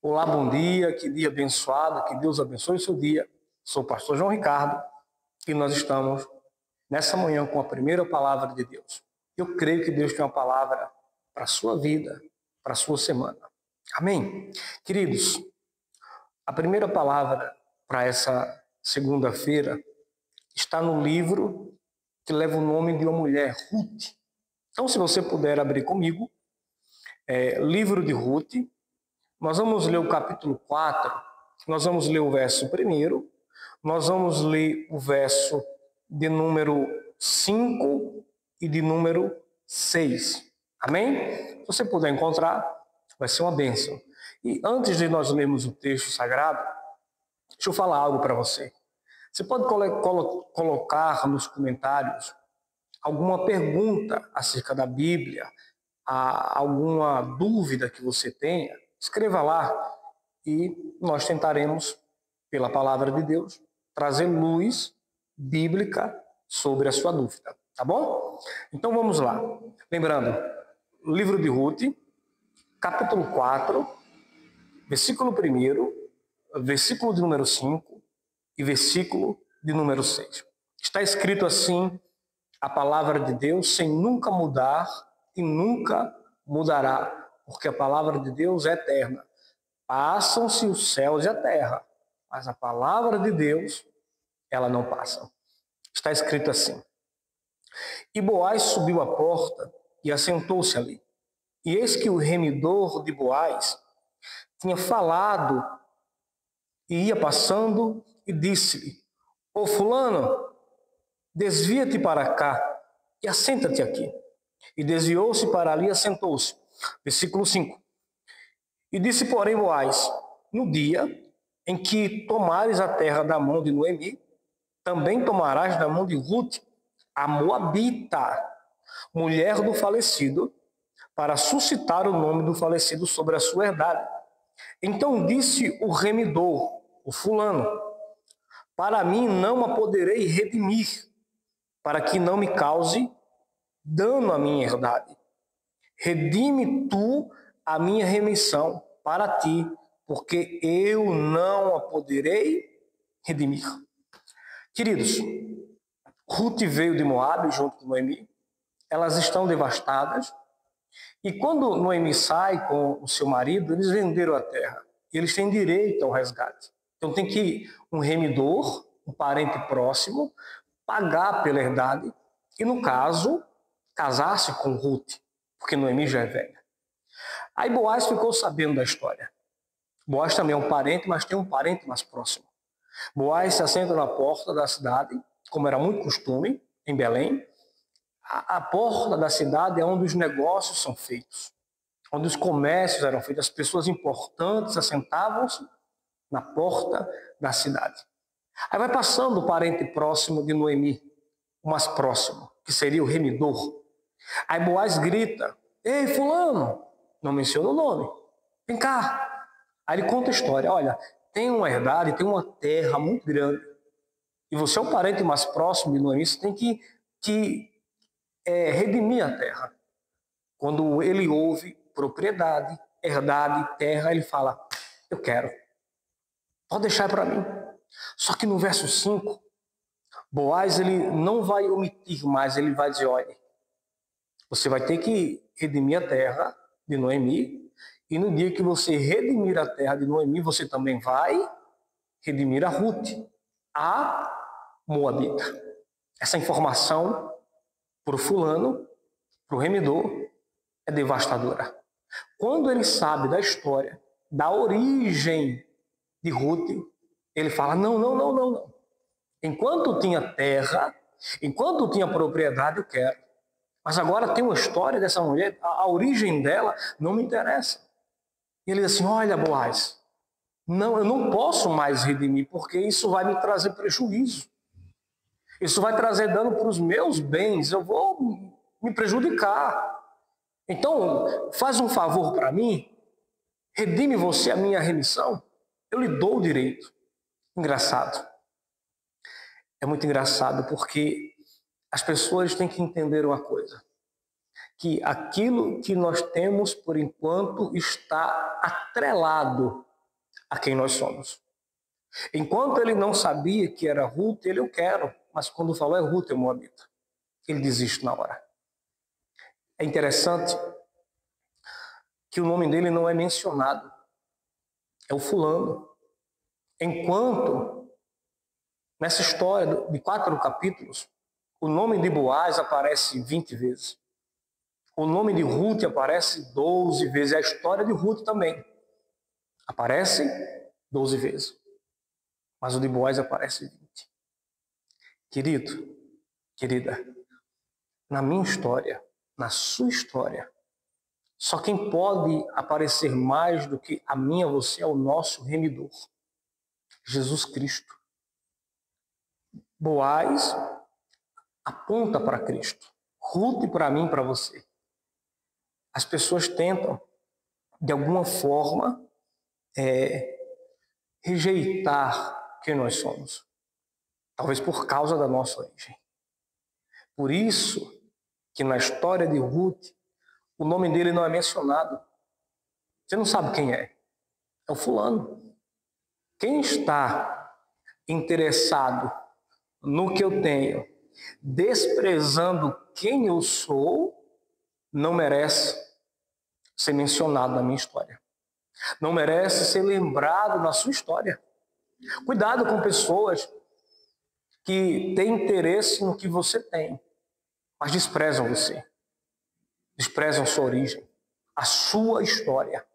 Olá, bom dia, que dia abençoado, que Deus abençoe o seu dia. Sou o pastor João Ricardo e nós estamos nessa manhã com a primeira palavra de Deus. Eu creio que Deus tem uma palavra para a sua vida, para a sua semana. Amém? Queridos, a primeira palavra para essa segunda-feira está no livro que leva o nome de uma mulher, Ruth. Então, se você puder abrir comigo, livro de Ruth. Nós vamos ler o capítulo 4, nós vamos ler o verso 1, nós vamos ler o verso de número 5 e de número 6. Amém? Se você puder encontrar, vai ser uma bênção. E antes de nós lermos o texto sagrado, deixa eu falar algo para você. Você pode colocar nos comentários alguma pergunta acerca da Bíblia, alguma dúvida que você tenha. Escreva lá e nós tentaremos, pela palavra de Deus, trazer luz bíblica sobre a sua dúvida, tá bom? Então vamos lá. Lembrando, livro de Ruth, capítulo 4, versículo 1, versículo de número 5 e versículo de número 6. Está escrito assim a palavra de Deus, sem nunca mudar e nunca mudará, porque a palavra de Deus é eterna. Passam-se os céus e a terra, mas a palavra de Deus, ela não passa. Está escrito assim: E Boaz subiu à porta e assentou-se ali. E eis que o remidor de Boaz tinha falado e ia passando e disse-lhe: Ô fulano, desvia-te para cá e assenta-te aqui. E desviou-se para ali e assentou-se. Versículo 5. E disse, porém, Boaz: No dia em que tomares a terra da mão de Noemi, também tomarás da mão de Ruth, a Moabita, mulher do falecido, para suscitar o nome do falecido sobre a sua herdade. Então disse o remidor, o fulano: Para mim não a poderei redimir, para que não me cause dano à minha herdade. Redime tu a minha remissão para ti, porque eu não a poderei redimir. Queridos, Ruth veio de Moabe junto com Noemi. Elas estão devastadas. E quando Noemi sai com o seu marido, eles venderam a terra. E eles têm direito ao resgate. Então tem que um remidor, um parente próximo, pagar pela herdade e, no caso, casar-se com Ruth, porque Noemi já é velha. Aí Boaz ficou sabendo da história. Boaz também é um parente, mas tem um parente mais próximo. Boaz se assenta na porta da cidade, como era muito costume, em Belém. A porta da cidade é onde os negócios são feitos, onde os comércios eram feitos. As pessoas importantes assentavam-se na porta da cidade. Aí vai passando o parente próximo de Noemi, o mais próximo, que seria o remidor. Aí Boaz grita: Ei, fulano! Não menciona o nome. Vem cá. Aí ele conta a história. Olha, tem uma herdade, tem uma terra muito grande. E você é o parente mais próximo de Noemi, você tem que redimir a terra. Quando ele ouve propriedade, herdade, terra, ele fala: Eu quero. Pode deixar para mim. Só que no verso 5, Boaz ele não vai omitir mais, ele vai dizer: olha, você vai ter que redimir a terra de Noemi, e no dia que você redimir a terra de Noemi, você também vai redimir a Ruth, a Moabita. Essa informação para o fulano, para o remidor, é devastadora. Quando ele sabe da história, da origem de Ruth, ele fala: não. Enquanto tinha terra, enquanto tinha propriedade, eu quero. Mas agora tem uma história dessa mulher, a origem dela não me interessa. E ele diz assim: olha, Boaz, não, eu não posso mais redimir, porque isso vai me trazer prejuízo. Isso vai trazer dano para os meus bens, eu vou me prejudicar. Então, faz um favor para mim, redime você a minha remissão, eu lhe dou o direito. Engraçado. É muito engraçado porque as pessoas têm que entender uma coisa, que aquilo que nós temos por enquanto está atrelado a quem nós somos. Enquanto ele não sabia que era Ruth, eu quero, mas quando falou é Ruth, é Moabita, ele desiste na hora. É interessante que o nome dele não é mencionado, é o fulano. Enquanto nessa história de 4 capítulos, o nome de Boaz aparece 20 vezes. O nome de Ruth aparece 12 vezes. A história de Ruth também aparece 12 vezes. Mas o de Boaz aparece 20. Querido, querida, na minha história, na sua história, só quem pode aparecer mais do que a minha, você, é o nosso remidor, Jesus Cristo. Boaz aponta para Cristo. Ruth para mim, para você. As pessoas tentam, de alguma forma, rejeitar quem nós somos. Talvez por causa da nossa origem. Por isso que na história de Ruth, o nome dele não é mencionado. Você não sabe quem é. É o fulano. Quem está interessado no que eu tenho, desprezando quem eu sou, não merece ser mencionado na minha história. Não merece ser lembrado na sua história. Cuidado com pessoas que têm interesse no que você tem, mas desprezam você. Desprezam sua origem, a sua história.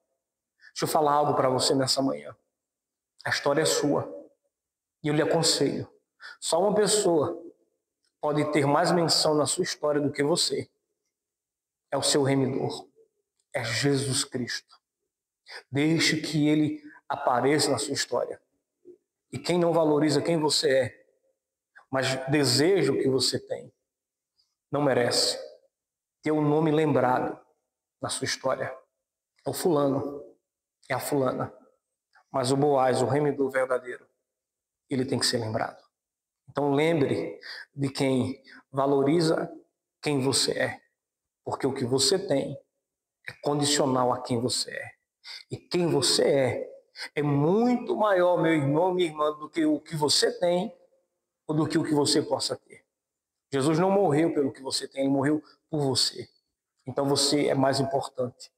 Deixa eu falar algo para você nessa manhã. A história é sua. E eu lhe aconselho. Só uma pessoa pode ter mais menção na sua história do que você. É o seu remidor. É Jesus Cristo. Deixe que ele apareça na sua história. E quem não valoriza quem você é, mas deseja o que você tem, não merece ter o nome lembrado na sua história. É o fulano, é a fulana. Mas o Boaz, o remidor verdadeiro, ele tem que ser lembrado. Então lembre de quem valoriza quem você é. Porque o que você tem é condicional a quem você é. E quem você é muito maior, meu irmão, minha irmã, do que o que você tem ou do que o que você possa ter. Jesus não morreu pelo que você tem, ele morreu por você. Então você é mais importante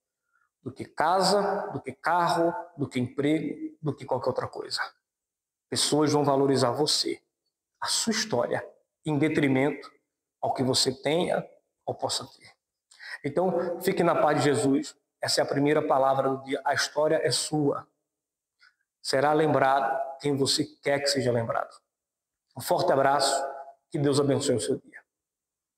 do que casa, do que carro, do que emprego, do que qualquer outra coisa. Pessoas vão valorizar você, a sua história, em detrimento ao que você tenha ou possa ter. Então, fique na paz de Jesus. Essa é a primeira palavra do dia. A história é sua. Será lembrado quem você quer que seja lembrado. Um forte abraço. Que Deus abençoe o seu dia.